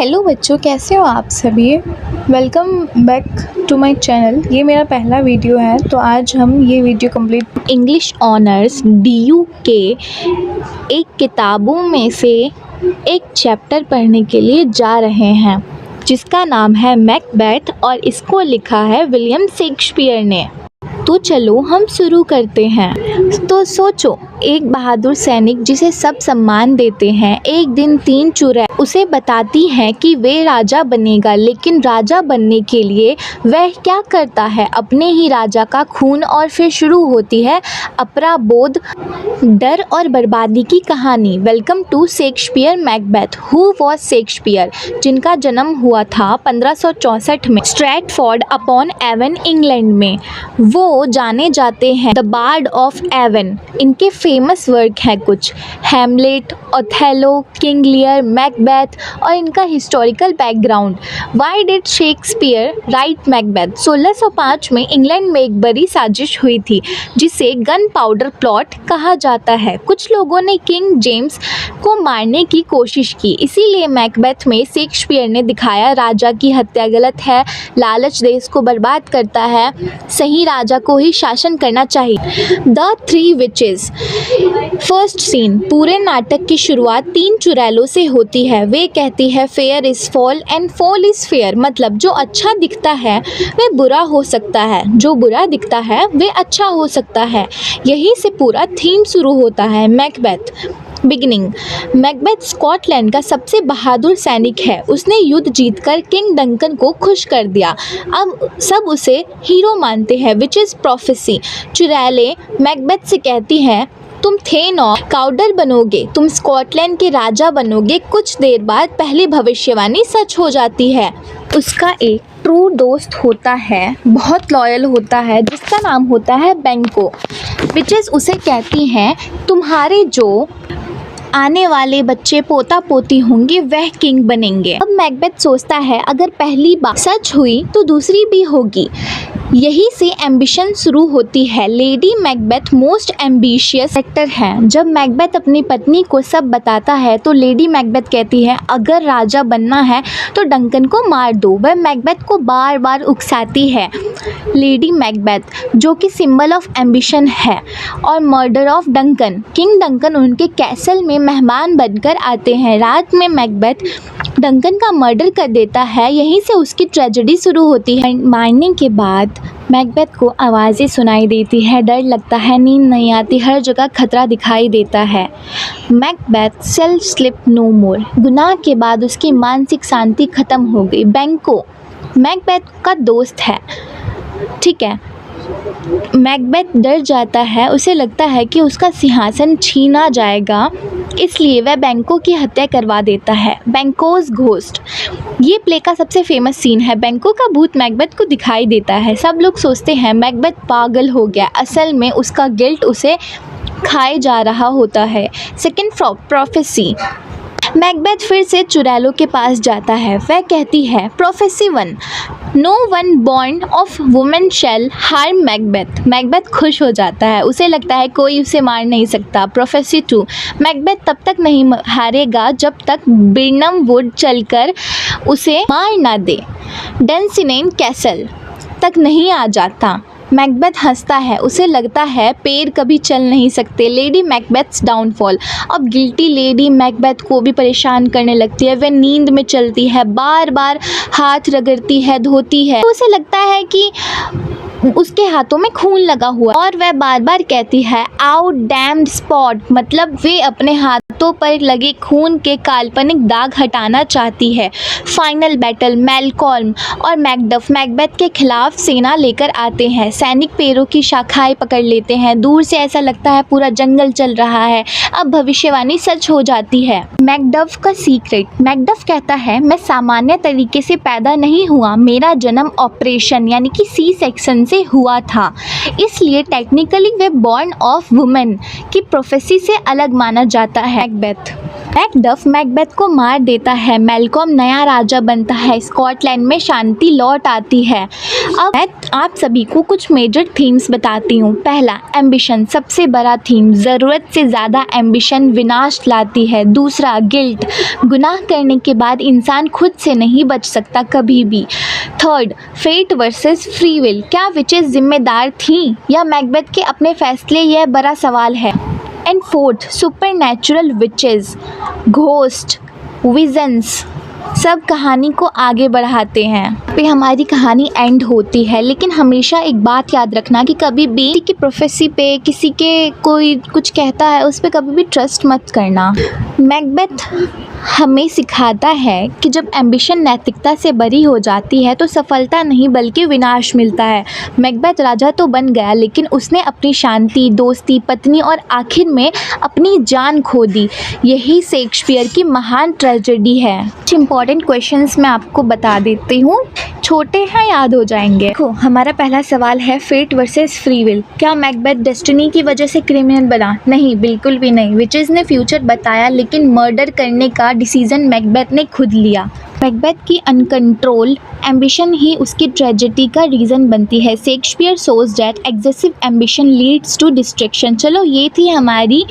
Hello बच्चों, कैसे हो आप सभी। Welcome back to my channel. ये मेरा पहला वीडियो है, तो आज हम ये video complete English honours DU के एक किताबों में से एक चैप्टर पढ़ने के लिए जा रहे हैं, जिसका नाम है मैकबेथ और इसको लिखा है विलियम शेक्सपियर ने। तो चलो हम शुरू करते हैं। तो सोचो, एक बहादुर सैनिक जिसे सब सम्मान देते हैं, एक दिन 3 चुड़ैल उसे बताती हैं कि वे राजा बनेगा, लेकिन राजा बनने के लिए वह क्या करता है, अपने ही राजा का खून। और फिर शुरू होती है अपराबोध, डर और बर्बादी की कहानी। Welcome to Shakespeare Macbeth. Who was Shakespeare, जिनका जन्म हुआ था 1564 में स्ट्रैटफोर्ड अपॉन एवन, इंग्लैंड में। वो जाने जाते हैं द बार्ड ऑफ एवन। इनके फेमस वर्क हैं कुछ, Hamlet, Othello, King Lear, Macbeth और इनका historical background. Why did Shakespeare right Macbeth? 1605 में इंग्लैंड में एक बड़ी साजिश हुई थी जिसे गन पाउडर प्लॉट कहा जाता है। कुछ लोगों ने किंग जेम्स को मारने की कोशिश की, इसीलिए मैकबेथ में शेक्सपियर ने दिखाया राजा की हत्या गलत है, लालच देश को बर्बाद करता है, सही राजा को ही शासन करना चाहिए। The 3 witches. First scene. पूरे नाटक की शुरुआत 3 चुड़ैलों से होती है। वे कहती है fair is fall and fall is fair, मतलब जो अच्छा दिखता है वह बुरा हो सकता है, जो बुरा दिखता है वह अच्छा हो सकता है। यही से पूरा थीम शुरू होता है। Macbeth beginning. मैकबेथ स्कॉटलैंड का सबसे बहादुर सैनिक है। उसने युद्ध जीतकर किंग डंकन को खुश कर दिया। अब सब उसे हीरो मानते हैं। Which is prophecy. चुड़ैलें मैकबेथ से कहती हैं तुम थेनॉर काउडर बनोगे, तुम स्कॉटलैंड के राजा बनोगे। कुछ देर बाद पहली भविष्यवाणी सच हो जाती है। उसका एक ट्रू दोस्त होता है, बहुत लॉयल होता है, जिसका नाम होता है बेंको। विचेस उसे कहती हैं तुम्हारे जो आने वाले बच्चे पोता पोती होंगे वह किंग बनेंगे। अब मैकबेथ सोचता है अगर पहली बात सच हुई तो दूसरी भी होगी। यही से एम्बिशन शुरू होती है। Lady Macbeth most ambitious character है। जब मैकबेथ अपनी पत्नी को सब बताता है तो लेडी मैकबेथ कहती है अगर राजा बनना है तो डंकन को मार दो। वह मैकबेथ को बार बार उकसाती है। लेडी मैकबेथ जो कि सिंबल ऑफ एम्बिशन है, और murder of Duncan. King Duncan उनके कैसल में मेहमान बनकर आते हैं। रात में मैकबेथ डंकन का मर्डर कर देता है। यहीं से उसकी ट्रेजेडी शुरू होती है। मारने के बाद मैकबेथ को आवाज़ें सुनाई देती है, डर लगता है, नींद नहीं आती, हर जगह खतरा दिखाई देता है। मैकबेथ सेल्फ स्लिप नो मोर। गुनाह के बाद उसकी मानसिक शांति खत्म हो गई। बेंको मैकबेथ का दोस्त है, ठीक है। मैकबेथ डर जाता है, उसे लगता है कि उसका सिंहासन छीना जाएगा, इसलिए वह बेंको की हत्या करवा देता है। बेंकोज घोस्ट। ये प्ले का सबसे फेमस सीन है। बेंको का भूत मैकबेथ को दिखाई देता है। सब लोग सोचते हैं मैकबेथ पागल हो गया, असल में उसका गिल्ट उसे खाए जा रहा होता है। Second prophecy. मैकबेथ फिर से चुड़ैलों के पास जाता है। वह कहती है prophecy 1, no one born of women shall harm Macbeth. Macbeth खुश हो जाता है, उसे लगता है कोई उसे मार नहीं सकता। प्रोफेसी 2, मैकबेथ तब तक नहीं हारेगा जब तक बिर्नम वुड चलकर उसे मार ना दे। डंसिनेन कैसल तक नहीं आ जाता। मैकबेथ हंसता है, उसे लगता है पेड़ कभी चल नहीं सकते। Lady Macbeth's downfall. अब गिल्टी लेडी मैकबेथ को भी परेशान करने लगती है। वह नींद में चलती है, बार बार हाथ रगड़ती है, धोती है। उसे लगता है कि उसके हाथों में खून लगा हुआ, और वह बार बार कहती है आउट डैम्ड स्पॉट, मतलब वे अपने हाथों पर लगे खून के काल्पनिक दाग हटाना चाहती है। Final battle. मैलकॉल्म और मैकडफ मैकबेथ के खिलाफ सेना लेकर आते हैं। सैनिक पेड़ों की शाखाएं पकड़ लेते हैं। दूर से ऐसा लगता है पूरा जंगल चल रहा है। अब भविष्यवाणी सच हो जाती है। मैकडफ का सीक्रेट। मैकडफ कहता है मैं सामान्य तरीके से पैदा नहीं हुआ, मेरा जन्म ऑपरेशन यानी कि सी सेक्शन से हुआ था, इसलिए technically way born of women की प्रोफेसी से अलग माना जाता है। मैकबेथ मैकडफ मैकबेथ को मार देता है, मैल्कॉम नया राजा बनता है, स्कॉटलैंड में शांति लौट आती है। अब मैं आप सभी को कुछ मेजर थीम्स बताती हूँ। पहला, एम्बिशन, सबसे बड़ा थीम, ज़रूरत से ज़्यादा एम्बिशन विनाश लाती है। दूसरा, गिल्ट, गुनाह करने के बाद इंसान खुद से नहीं बच सकता कभी भी। Third, fate versus free will, क्या विचेस जिम्मेदार थीं या मैकबेथ के अपने फैसले, यह बड़ा सवाल है। And fourth, super natural witches, ghost, visions, सब कहानी को आगे बढ़ाते हैं। पे हमारी कहानी एंड होती है, लेकिन हमेशा एक बात याद रखना कि कभी भी किसी की प्रोफेसी पे, किसी के कोई कुछ कहता है उस पर कभी भी ट्रस्ट मत करना। मैकबेथ हमें सिखाता है कि जब एम्बिशन नैतिकता से बरी हो जाती है तो सफलता नहीं बल्कि विनाश मिलता है। मैकबेथ राजा तो बन गया, लेकिन उसने अपनी शांति, दोस्ती, पत्नी और आखिर में अपनी जान खो दी। यही शेक्सपियर की महान ट्रेजेडी है। कुछ इंपॉर्टेंट क्वेश्चंस मैं आपको बता देती हूँ, छोटे हैं, याद हो जाएंगे। देखो, हमारा पहला सवाल है फेट वर्सेस फ्री विल, क्या मैकबेथ डेस्टिनी की वजह से क्रिमिनल बना? नहीं, बिल्कुल भी नहीं। विचेस ने फ्यूचर बताया, लेकिन मर्डर करने का डिसीजन मैकबेथ ने खुद लिया। मैकबेथ की अनकंट्रोल एम्बिशन ही उसकी ट्रेजेडी का रीज़न बनती है। Shakespeare shows that excessive ambition leads to distraction. चलो, ये थी हमारी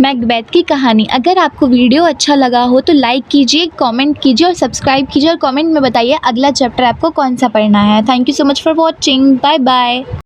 मैकबेथ की कहानी। अगर आपको वीडियो अच्छा लगा हो तो लाइक कीजिए, कमेंट कीजिए और सब्सक्राइब कीजिए, और कमेंट में बताइए अगला चैप्टर आपको कौन सा पढ़ना है। Thank you so much for watching. Bye bye.